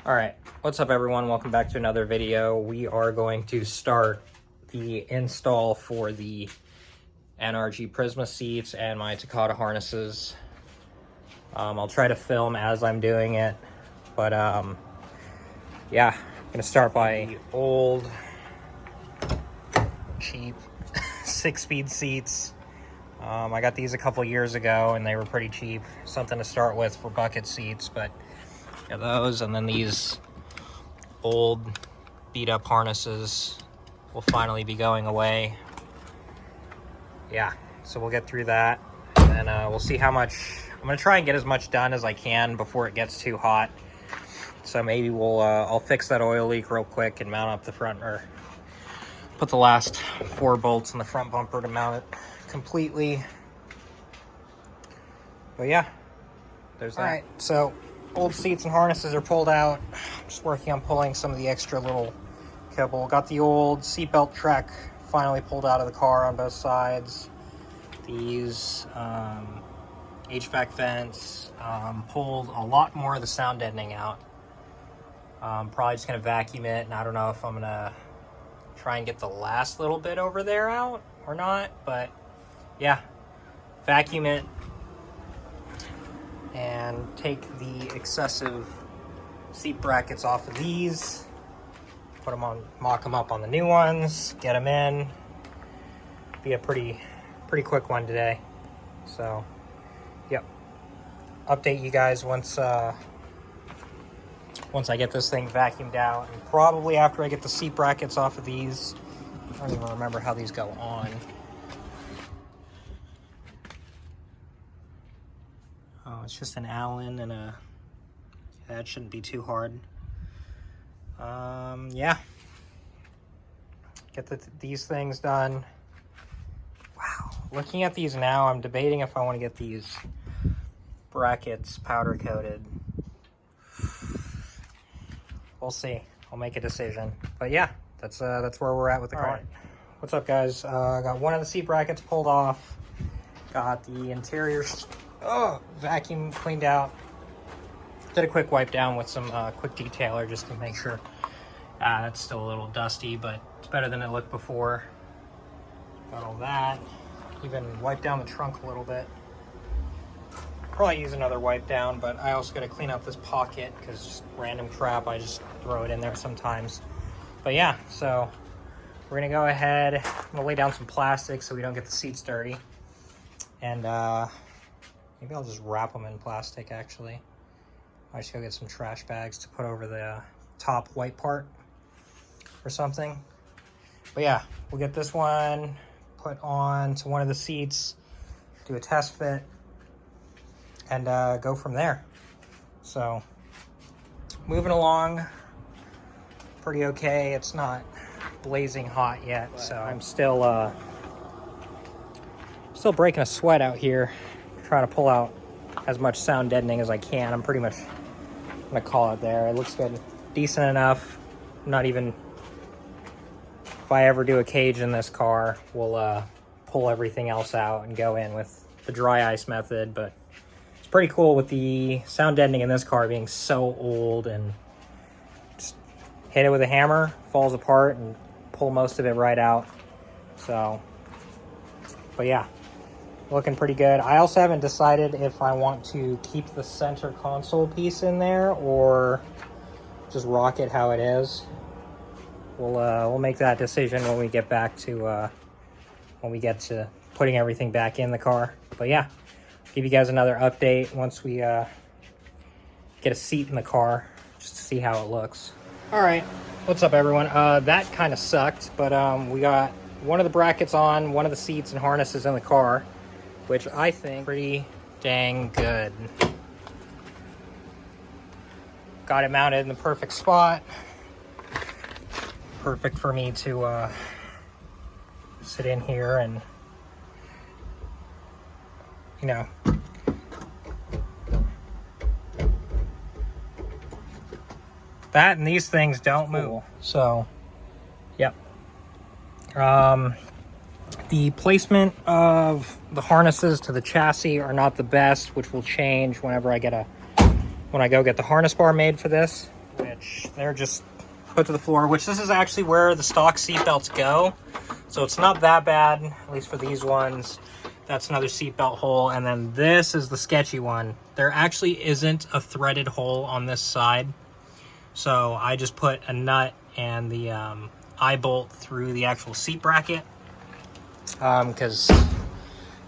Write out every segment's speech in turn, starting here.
All right, what's up everyone? Welcome back to another video. We are going to start the install for the NRG Prisma seats and my Takata harnesses. I'll try to film as I'm doing it, but yeah, I'm gonna start by the old, cheap 6-speed seats. I got these a couple years ago and they were pretty cheap. Something to start with for bucket seats, but yeah, those, and then these old beat up harnesses will finally be going away. Yeah, so we'll get through that and we'll see how much. I'm gonna try and get as much done as I can before it gets too hot. So maybe I'll fix that oil leak real quick and mount up the front, or put the last 4 bolts in the front bumper to mount it completely. But yeah, there's that. All right, so old seats and harnesses are pulled out. I'm just working on pulling some of the extra little cable. Got the old seatbelt track finally pulled out of the car on both sides. These HVAC vents, pulled a lot more of the sound deadening out. Probably just gonna vacuum it, and I don't know if I'm gonna try and get the last little bit over there out or not, but yeah, vacuum it and take the excessive seat brackets off of these, put them on, mock them up on the new ones, get them in. Be a pretty quick one today. So yep, update you guys once I get this thing vacuumed out, and probably after I get the seat brackets off of these. I don't even remember how these go on. Oh, it's just an Allen and a, that shouldn't be too hard. Yeah, get these things done. Wow, looking at these now, I'm debating if I want to get these brackets powder coated. We'll see. I'll make a decision. But yeah, that's where we're at with the car. Right. What's up, guys? Got one of the seat brackets pulled off. Got the interior vacuum cleaned out. Did a quick wipe down with some quick detailer just to make sure. It's still a little dusty, but it's better than it looked before. Got all that. Even wiped down the trunk a little bit. Probably use another wipe down, but I also got to clean up this pocket because just random crap, I just throw it in there sometimes. But yeah, so we're gonna go ahead. I'm gonna lay down some plastic so we don't get the seats dirty, and maybe I'll just wrap them in plastic. Actually, I should go get some trash bags to put over the top white part or something. But yeah, we'll get this one put on to one of the seats, do a test fit, and go from there. So moving along pretty okay. It's not blazing hot yet, so I'm still breaking a sweat out here, trying to pull out as much sound deadening as I can. I'm pretty much gonna call it there. It looks good, decent enough. Not even, if I ever do a cage in this car, we'll pull everything else out and go in with the dry ice method. But it's pretty cool with the sound deadening in this car being so old, and just hit it with a hammer, falls apart, and pull most of it right out. So, but yeah, looking pretty good. I also haven't decided if I want to keep the center console piece in there or just rock it how it is. We'll make that decision when we get back to when we get to putting everything back in the car. But yeah, give you guys another update once we get a seat in the car, just to see how it looks. All right, what's up everyone? That kind of sucked, but we got one of the brackets on, one of the seats and harnesses in the car, which I think pretty dang good. Got it mounted in the perfect spot. Perfect for me to sit in here and, you know, that and these things don't move. So, yep. The placement of the harnesses to the chassis are not the best, which will change whenever I get when I go get the harness bar made for this. which they're just put to the floor, which this is actually where the stock seat belts go. So it's not that bad, at least for these ones. That's another seat belt hole. And then this is the sketchy one. There actually isn't a threaded hole on this side. So I just put a nut and the eye bolt through the actual seat bracket. Because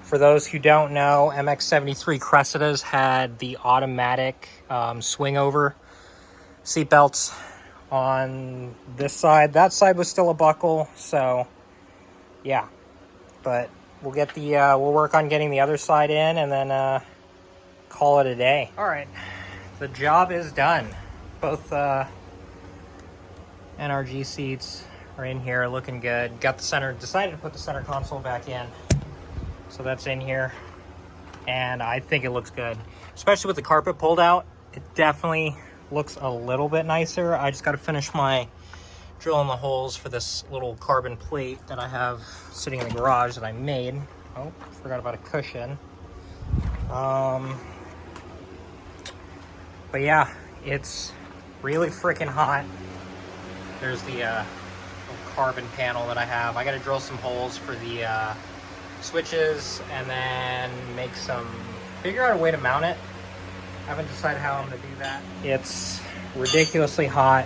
for those who don't know, MX-73 Cressidas had the automatic swing over seat belts on this side. That side was still a buckle, so yeah. But we'll get the we'll work on getting the other side in and then call it a day. All right, the job is done. Both NRG seats are in here, looking good. Got the center, decided to put the center console back in, so that's in here, and I think it looks good, especially with the carpet pulled out. It definitely looks a little bit nicer. I just got to finish my drilling the holes for this little carbon plate that I have sitting in the garage that I made. Oh, forgot about a cushion. But yeah, it's really freaking hot. There's the little carbon panel that I have. I got to drill some holes for the switches and then figure out a way to mount it. Haven't decided how I'm gonna do that. It's ridiculously hot.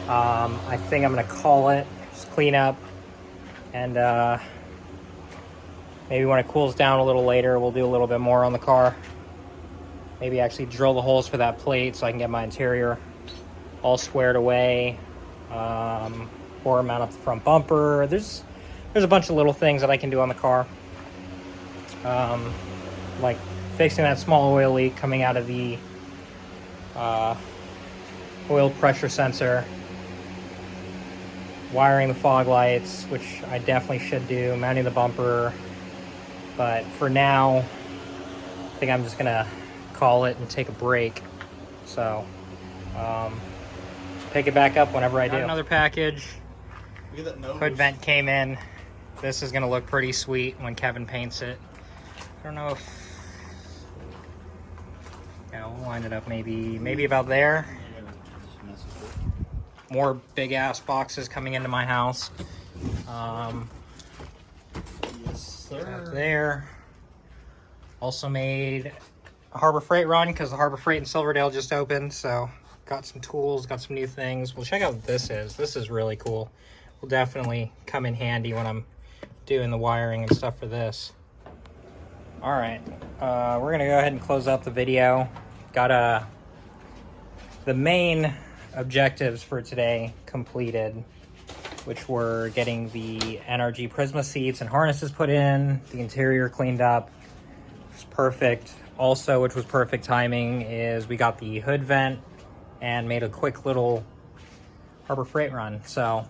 I think I'm gonna call it, just clean up, and maybe when it cools down a little later, we'll do a little bit more on the car. Maybe actually drill the holes for that plate so I can get my interior all squared away, or mount up the front bumper. There's a bunch of little things that I can do on the car, like fixing that small oil leak coming out of the oil pressure sensor, wiring the fog lights, which I definitely should do, mounting the bumper. But for now, I think I'm just gonna call it and take a break. So pick it back up whenever I do. Got another package. Hood vent came in. This is gonna look pretty sweet when Kevin paints it. I don't know if, yeah, we'll line it up maybe about there. More big ass boxes coming into my house. Yes, sir. There. Also made a Harbor Freight run because the Harbor Freight in Silverdale just opened. So got some tools, got some new things. We'll check out what this is. This is really cool. Will definitely come in handy when I'm doing the wiring and stuff for this. All right, we're gonna go ahead and close out the video. Got the main objectives for today completed, which were getting the NRG Prisma seats and harnesses put in, the interior cleaned up, which was perfect. Also, which was perfect timing, is we got the hood vent and made a quick little Harbor Freight run. So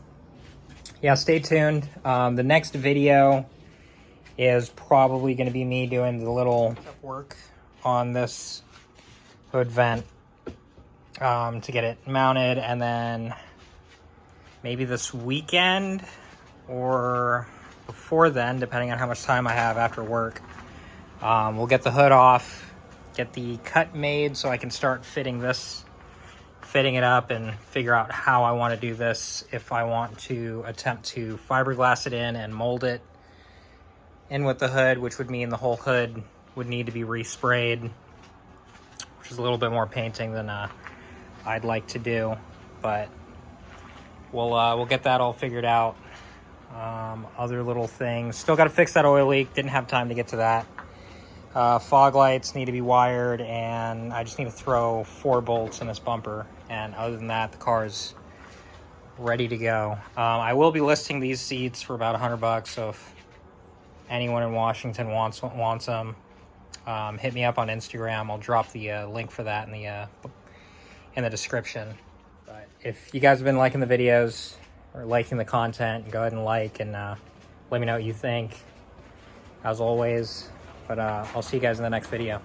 yeah, stay tuned. The next video is probably going to be me doing the little work on this hood vent to get it mounted, and then maybe this weekend or before then, depending on how much time I have after work, we'll get the hood off, get the cut made so I can start fitting it up and figure out how I want to do this. If I want to attempt to fiberglass it in and mold it in with the hood, which would mean the whole hood would need to be resprayed, which is a little bit more painting than I'd like to do, but we'll get that all figured out. Other little things, still got to fix that oil leak, didn't have time to get to that. Fog lights need to be wired, and I just need to throw 4 bolts in this bumper, and other than that, the car is ready to go. I will be listing these seats for about $100, so if anyone in Washington wants them, hit me up on Instagram. I'll drop the link for that in the description. But if you guys have been liking the videos or liking the content, go ahead and like and let me know what you think, as always. But I'll see you guys in the next video.